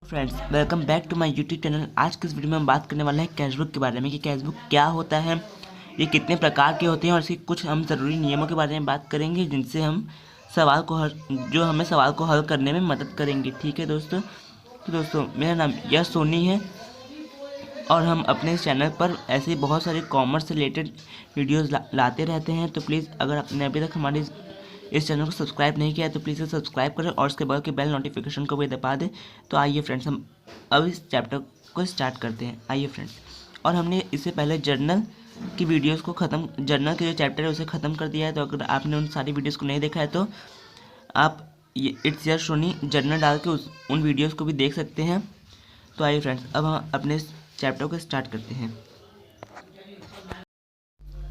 Friends, welcome back to my YouTube channel. आज के इस वीडियो में हम बात करने वाले हैं कैशबुक के बारे में कि कैशबुक क्या होता है, ये कितने प्रकार के होते हैं और इसके कुछ हम ज़रूरी नियमों के बारे में बात करेंगे जिनसे हम हमें सवाल को हल करने में मदद करेंगे। ठीक है दोस्तों। तो दोस्तों, मेरा नाम यश सोनी है और हम अपने इस चैनल पर ऐसे बहुत सारे कॉमर्स से रिलेटेड वीडियोज़ लाते रहते हैं। तो प्लीज़, अगर आपने अभी तक हमारे इस चैनल को सब्सक्राइब नहीं किया है तो प्लीज़ इसे सब्सक्राइब करें और उसके बाद के बेल नोटिफिकेशन को भी दबा दें। तो आइए फ्रेंड्स, हम अब इस चैप्टर को स्टार्ट करते हैं। आइए फ्रेंड्स, और हमने इससे पहले जर्नल की वीडियोस को जर्नल के जो चैप्टर है उसे ख़त्म कर दिया है। तो अगर आपने उन सारी वीडियोस को नहीं देखा है तो आप ये इट्स यश सोनी जर्नल डाल के उन वीडियोज़ को भी देख सकते हैं। तो आइए फ्रेंड्स, अब हम अपने इस चैप्टर को स्टार्ट करते हैं।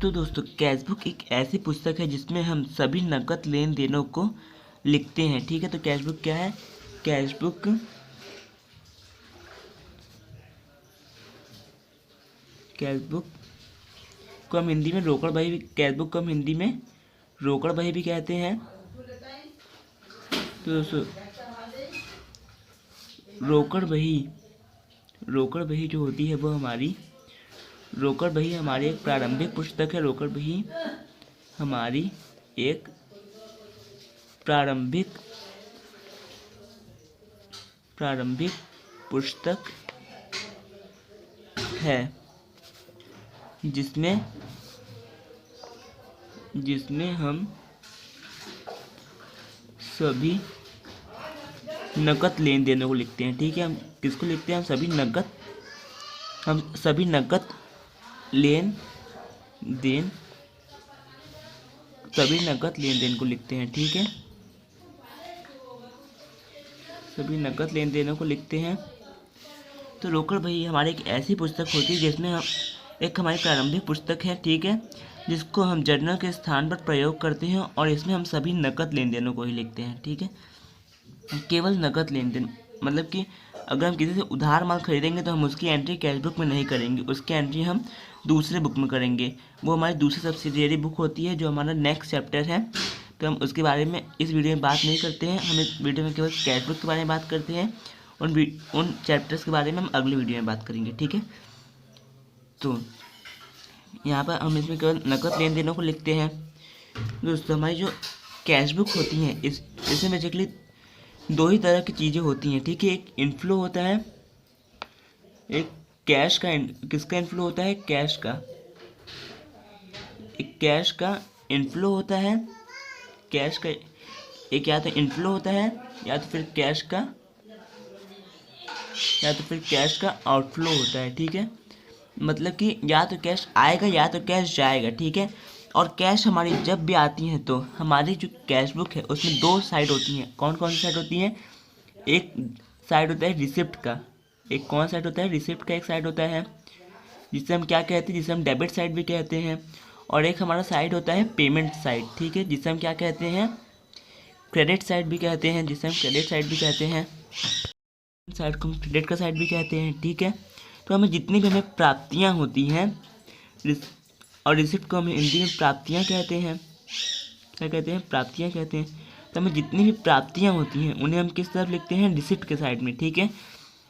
तो दोस्तों, कैशबुक एक ऐसी पुस्तक है जिसमें हम सभी नकद लेन देनों को लिखते हैं। ठीक है। तो कैशबुक क्या है? कैशबुक कैशबुक को हम हिंदी में रोकड़ बही भी कैशबुक को हम हिंदी में रोकड़ बही भी कहते हैं। तो दोस्तों, रोकड़ बही जो होती है वो हमारी एक प्रारंभिक पुस्तक है। रोकड़ बही हमारी एक प्रारंभिक पुस्तक है जिसमें हम सभी नकद लेन देनों को लिखते हैं। ठीक है। हम किसको लिखते हैं? हम सभी नकद लेन देन को लिखते हैं। ठीक है। सभी नकद लेन देनों को लिखते हैं। तो रोकड़ बही हमारी एक ऐसी पुस्तक होती है जिसमें हमारी प्रारंभिक पुस्तक है। ठीक है। जिसको हम जर्नल के स्थान पर प्रयोग करते हैं और इसमें हम सभी नकद लेन देनों को ही लिखते हैं। ठीक है। केवल नकद लेन देन, मतलब कि अगर हम किसी से उधार माल खरीदेंगे तो हम उसकी एंट्री कैशबुक में नहीं करेंगे, उसकी एंट्री हम दूसरे बुक में करेंगे। वो हमारी दूसरी सब्सिडियरी बुक होती है जो हमारा नेक्स्ट चैप्टर है। तो हम उसके बारे में इस वीडियो में बात नहीं करते हैं। हम इस वीडियो में केवल कैशबुक के बारे में बात करते हैं। उन चैप्टर्स के बारे में हम अगले वीडियो में बात करेंगे। ठीक है। तो यहाँ पर हम इसमें केवल नकद लेन देनों को लिखते हैं। दोस्तों, हमारी जो कैशबुक होती हैं इसमें बेसिकली दो ही तरह की चीज़ें होती हैं। ठीक है। एक इनफ्लो होता है, एक कैश का। किसका इनफ्लो होता है? कैश का। एक कैश का इनफ्लो होता है, कैश का एक या तो इनफ्लो होता है या तो फिर कैश का आउटफ्लो होता है। ठीक है। मतलब कि या तो कैश आएगा या तो कैश जाएगा। ठीक है। और कैश हमारी जब भी आती है तो हमारी जो कैशबुक है उसमें दो साइड होती हैं। कौन कौन सी साइड होती हैं? एक साइड होता है रिसिप्ट का। एक कौन साइड होता है? रिसिप्ट का एक साइड होता है जिसे हम क्या कहते हैं? जिसे हम डेबिट साइड भी कहते हैं। और एक हमारा साइड होता है पेमेंट साइड। ठीक है। जिसे हम क्या कहते हैं? क्रेडिट साइड भी कहते हैं, जिसे हम क्रेडिट साइड भी कहते हैं। साइड को हम क्रेडिट का साइड भी कहते हैं। ठीक है। तो हमें जितनी भी हमें प्राप्तियाँ होती हैं, और रिसिप्ट को हम हिंदी में प्राप्तियाँ कहते हैं। क्या कहते हैं? प्राप्तियाँ कहते हैं। तो हमें जितनी भी प्राप्तियाँ होती हैं उन्हें हम किस तरफ लिखते हैं? रिसिप्ट के साइड में। ठीक है।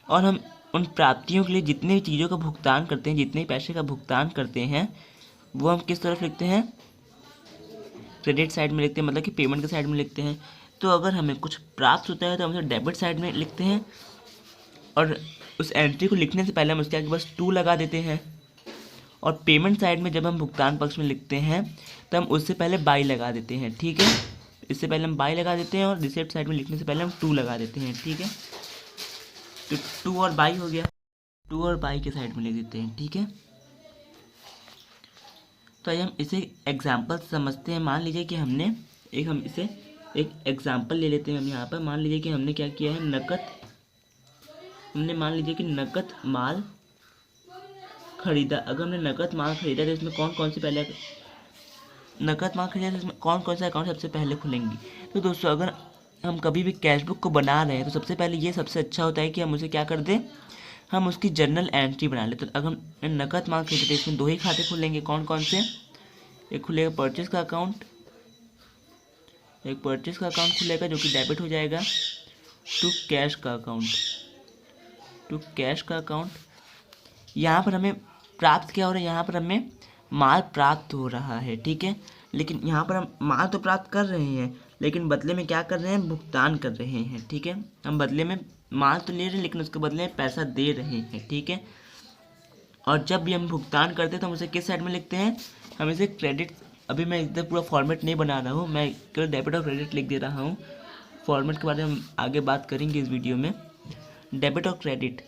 और हम उन प्राप्तियों के लिए जितने भी चीज़ों का भुगतान करते हैं, जितने पैसे का भुगतान करते हैं, वो हम किस तरफ लिखते हैं? क्रेडिट साइड में लिखते हैं, मतलब कि पेमेंट के साइड में लिखते हैं। तो अगर हमें कुछ प्राप्त होता है तो हम उसे डेबिट साइड में लिखते हैं और उस एंट्री को लिखने से पहले हम उसके आगे बस टू लगा देते हैं। और पेमेंट साइड में जब हम भुगतान पक्ष में लिखते हैं तो हम उससे पहले बाई लगा देते हैं। ठीक है। इससे पहले हम बाई लगा देते हैं और रिसिप्ट साइड में लिखने से पहले हम टू लगा देते हैं। ठीक है। तो टू और बाई हो गया, टू और बाई के साइड में लिख देते हैं। ठीक है। तो आइए हम इसे एग्जाम्पल समझते हैं। मान लीजिए कि हम इसे एक एग्जाम्पल ले लेते हैं। हम यहाँ पर मान लीजिए कि हमने क्या किया है? मान लीजिए कि नकद माल खरीदा। अगर हमने नकद माल खरीदा तो इसमें कौन कौन से अकाउंट सबसे पहले खुलेंगी? तो दोस्तों, अगर हम कभी भी कैशबुक को बना रहे हैं तो सबसे पहले ये सबसे अच्छा होता है कि हम उसे क्या कर दें? हम उसकी जर्नल एंट्री बना लें। तो अगर हम नकद माल खरीदते हैं इसमें दो ही खाते खुलेंगे। कौन कौन से? एक खुलेगा परचेज का अकाउंट, एक परचेज का अकाउंट खुलेगा जो कि डेबिट हो जाएगा टू कैश का अकाउंट। टू कैश का अकाउंट। यहाँ पर हमें प्राप्त क्या हो रहा है, यहाँ पर हमें माल प्राप्त हो रहा है, ठीक है। लेकिन यहाँ पर हम माल तो प्राप्त कर रहे हैं, लेकिन बदले में क्या कर रहे हैं, भुगतान कर रहे हैं, ठीक है। हम बदले में माल तो ले रहे हैं, लेकिन उसके बदले में पैसा दे रहे हैं, ठीक है। और जब भी हम भुगतान करते हैं तो हम इसे किस साइड में लिखते हैं, हम इसे क्रेडिट, अभी मैं इधर पूरा फॉर्मेट नहीं बना रहा हूँ, मैं केवल डेबिट और क्रेडिट लिख दे रहा हूँ। फॉर्मेट के बारे में हम आगे बात करेंगे इस वीडियो में। डेबिट और क्रेडिट,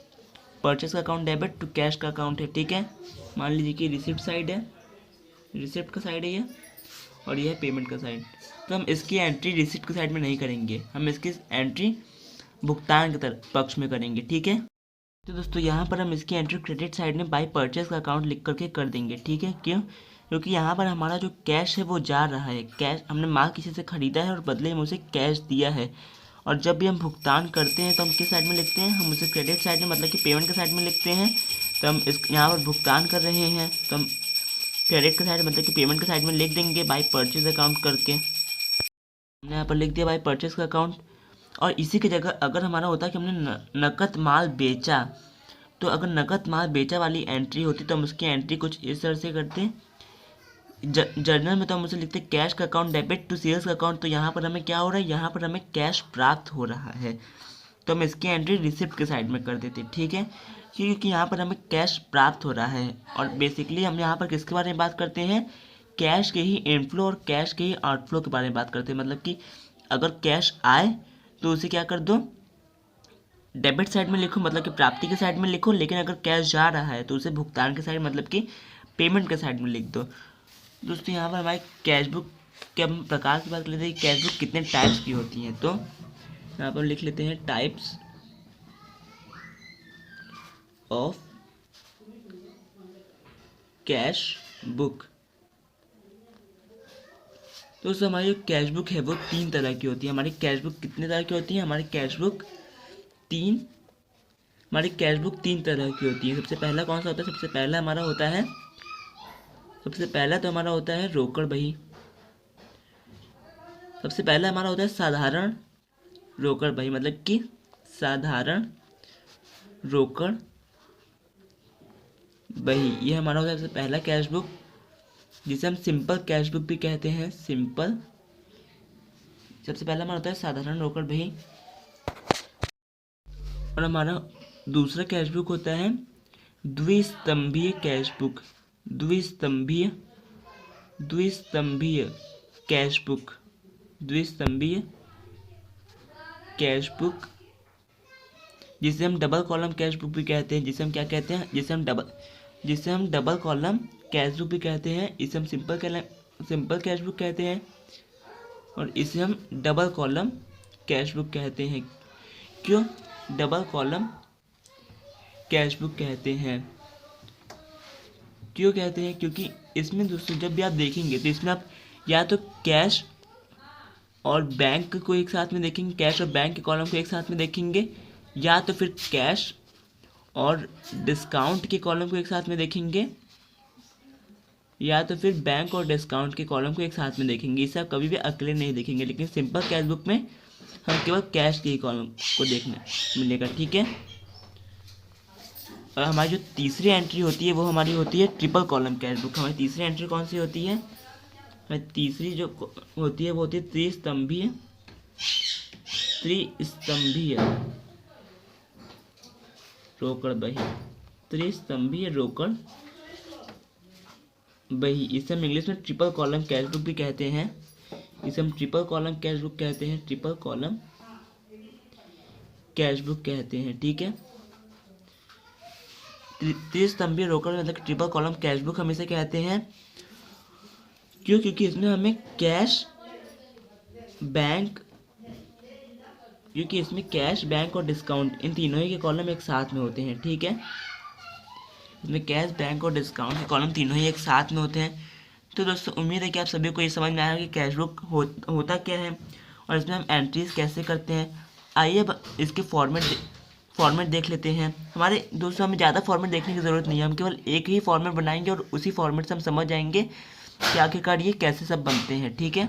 परचेस का अकाउंट डेबिट टू कैश का अकाउंट है, ठीक है। मान लीजिए कि रिसिप्ट साइड है, रिसिप्ट का साइड है ये, और ये है पेमेंट का साइड। तो हम इसकी एंट्री रिसिप्ट के साइड में नहीं करेंगे, हम इसकी एंट्री भुगतान के तरफ पक्ष में करेंगे, ठीक है। तो दोस्तों यहाँ पर हम इसकी एंट्री क्रेडिट साइड में बाई परचेस का अकाउंट लिख करके कर देंगे, ठीक है। क्यों, क्योंकि यहाँ पर हमारा जो कैश है वो जा रहा है, कैश हमने माल किसी से ख़रीदा है और बदले में उसे कैश दिया है। और जब भी हम भुगतान करते हैं तो हम किस साइड में लिखते हैं, हम उसे क्रेडिट साइड में, मतलब कि पेमेंट के साइड में लिखते हैं। तो हम इस यहाँ पर भुगतान कर रहे हैं तो हम क्रेडिट के साइड, मतलब कि पेमेंट के साइड में लिख देंगे बाई परचेज अकाउंट करके। हमने यहाँ पर लिख दिया बाई परचेज का अकाउंट। और इसी की जगह अगर हमारा होता है कि हमने नकद माल बेचा, तो अगर नकद माल बेचा वाली एंट्री होती तो हम उसकी एंट्री कुछ इस तरह से करते हैं। जर्नल में तो हम उसे लिखते हैं कैश का अकाउंट डेबिट टू सेल्स का अकाउंट। तो यहाँ पर हमें क्या हो रहा है, यहाँ पर हमें कैश प्राप्त हो रहा है, तो हम इसकी एंट्री रिसिप्ट के साइड में कर देते, ठीक है। क्योंकि यहाँ पर हमें कैश प्राप्त हो रहा है। और बेसिकली हम यहाँ पर किसके बारे में बात करते हैं, कैश के ही इनफ्लो और कैश के ही आउटफ्लो के बारे में बात करते हैं। मतलब कि अगर कैश आए तो उसे क्या कर दो, डेबिट साइड में लिखो, मतलब कि प्राप्ति के साइड में लिखो। लेकिन अगर कैश जा रहा है तो उसे भुगतान के साइड, मतलब कि पेमेंट के साइड में लिख दो। दोस्तों यहाँ पर हमारी कैश बुक के हम प्रकार की बात कर लेते हैं, कैश बुक कितने टाइप्स की होती हैं। तो यहाँ पर लिख लेते हैं टाइप्स ऑफ कैश बुक। तो दोस्तों हमारी जो कैश बुक है वो 3 तरह की होती है। हमारी कैश बुक कितने तरह की होती है, हमारी कैश बुक 3 तरह की होती है। सबसे पहला कौन सा होता है, सबसे पहला तो हमारा होता है रोकड़ बही। सबसे पहला हमारा होता है साधारण रोकड़ बही, मतलब कि साधारण रोकड़ बही, ये हमारा होता है सबसे पहला कैश बुक, जिसे हम सिंपल कैश बुक भी कहते हैं, सिंपल। सबसे पहला हमारा होता है साधारण रोकड़ बही। और हमारा दूसरा कैश बुक होता है द्विस्तंभीय कैश बुक, द्विस्तंभीय कैश बुक, द्विस्तंभीय कैश बुक, जिसे हम डबल कॉलम कैश बुक भी कहते हैं। जिसे हम क्या कहते हैं, जिसे हम डबल कॉलम कैश बुक भी कहते हैं। इसे हम सिंपल कैश बुक कहते हैं, और इसे हम डबल कॉलम कैश बुक कहते हैं। क्यों डबल कॉलम कैश बुक कहते हैं, क्यों कहते हैं, क्योंकि इसमें दोस्तों जब भी आप देखेंगे तो इसमें आप या तो कैश और बैंक को एक साथ में देखेंगे, कैश और बैंक के कॉलम को एक साथ में देखेंगे, या तो फिर कैश और डिस्काउंट के कॉलम को एक साथ में देखेंगे, या तो फिर बैंक और डिस्काउंट के कॉलम को एक साथ में देखेंगे। इसे आप कभी भी अकेले नहीं देखेंगे। लेकिन सिंपल कैश बुक में हम केवल कैश के ही कॉलम को देखने मिलेगा, ठीक है। और हमारी जो तीसरी एंट्री होती है वो हमारी होती है ट्रिपल कॉलम कैश बुक। हमारी तीसरी एंट्री कौन सी होती है, हमारी तीसरी जो होती है वो होती है त्रिस्तंभीय रोकड़ बही, त्रिस्तंभीय रोकड़ बही। इसे हम इंग्लिश में ट्रिपल कॉलम कैश बुक भी कहते हैं। इसे हम ट्रिपल कॉलम कैश बुक कहते हैं, ट्रिपल कॉलम कैश बुक कहते हैं, ठीक है। त्रिस्तंभीय रोकड़ मतलब ट्रिपल कॉलम कैश बुक हम इसे कहते हैं। क्यों, क्योंकि इसमें हमें कैश बैंक और डिस्काउंट इन तीनों ही के कॉलम एक साथ में होते हैं, ठीक है। इसमें कैश, बैंक और डिस्काउंट के कॉलम तीनों ही एक साथ में होते हैं। तो दोस्तों उम्मीद है कि आप सभी को ये समझ में आया कि कैश बुक होता क्या है और इसमें हम एंट्रीज कैसे करते हैं। आइए अब इसके फॉर्मेट देख लेते हैं। हमारे दोस्तों हमें ज़्यादा फॉर्मेट देखने की ज़रूरत नहीं है, हम केवल एक ही फॉर्मेट बनाएंगे और उसी फॉर्मेट से हम समझ जाएंगे कि आखिरकार ये कैसे सब बनते हैं, ठीक है।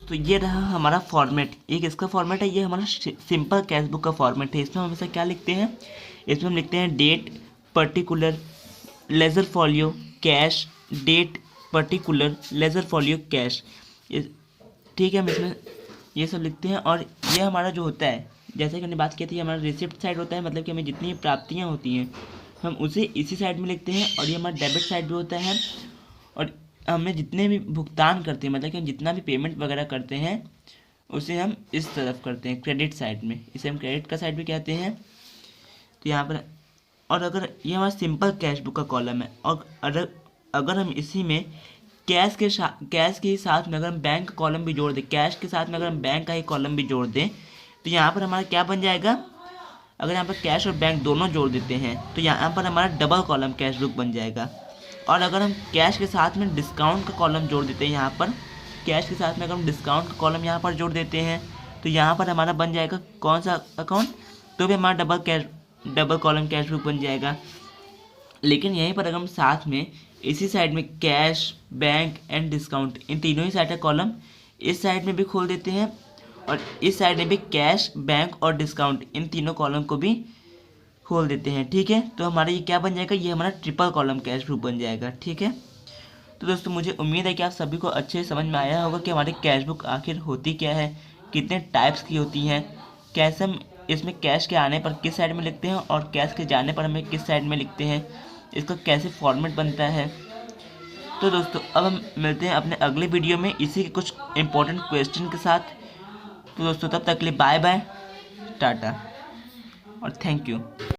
तो ये रहा हमारा फॉर्मेट, एक इसका फॉर्मेट है, ये हमारा सिंपल कैश बुक का फॉर्मेट है। इसमें हम हमेशा क्या लिखते हैं, इसमें हम लिखते हैं date, particular, ledger folio, cash, date, particular, ledger folio, cash, ठीक है। हम इसमें ये सब लिखते हैं। और ये हमारा जो होता है, जैसे कि हमने बात की थी, हमारा रिसिप्ट साइड होता है, मतलब कि हमें जितनी प्राप्तियाँ होती हैं हम उसे इसी साइड में लिखते हैं। और ये हमारा डेबिट साइड भी होता है। और हमें जितने भी भुगतान करते हैं, मतलब कि हम जितना भी पेमेंट वगैरह करते हैं उसे हम इस तरफ करते हैं, क्रेडिट साइड में, इसे हम क्रेडिट का साइड भी कहते हैं। तो यहाँ पर, और अगर ये हमारा सिंपल कैश बुक का कॉलम है, और अगर हम इसी में कैश के साथ में अगर हम बैंक का कॉलम भी जोड़ दें, कैश के साथ में अगर हम बैंक का ही कॉलम भी जोड़ दें, तो यहाँ पर हमारा क्या बन जाएगा, अगर यहाँ पर कैश और बैंक दोनों जोड़ देते हैं तो यहाँ पर हमारा डबल कॉलम कैश बुक बन जाएगा। और अगर हम कैश के साथ में डिस्काउंट का कॉलम जोड़ देते हैं, यहाँ पर कैश के साथ में अगर हम डिस्काउंट का कॉलम यहाँ पर जोड़ देते हैं तो यहाँ पर हमारा बन जाएगा कौन सा अकाउंट, तो भी हमारा डबल कॉलम कैश बुक बन जाएगा। लेकिन यहीं पर अगर हम साथ में इसी साइड में कैश, बैंक एंड डिस्काउंट, इन तीनों ही साइड का कॉलम इस साइड में भी खोल देते हैं, और इस साइड में भी कैश, बैंक और डिस्काउंट, इन तीनों कॉलम को भी खोल देते हैं, ठीक है। तो हमारा ये क्या बन जाएगा, ये हमारा ट्रिपल कॉलम कैश बुक बन जाएगा, ठीक है। तो दोस्तों मुझे उम्मीद है कि आप सभी को अच्छे समझ में आया होगा कि हमारी कैश बुक आखिर होती क्या है, कितने टाइप्स की होती हैं, कैसे हम इसमें कैश के आने पर किस साइड में लिखते हैं और कैश के जाने पर हमें किस साइड में लिखते हैं, इसका कैसे फॉर्मेट बनता है। तो दोस्तों अब हम मिलते हैं अपने अगले वीडियो में इसी के कुछ इंपॉर्टेंट क्वेश्चन के साथ। तो दोस्तों तब तक के लिए बाय बाय, टाटा और थैंक यू।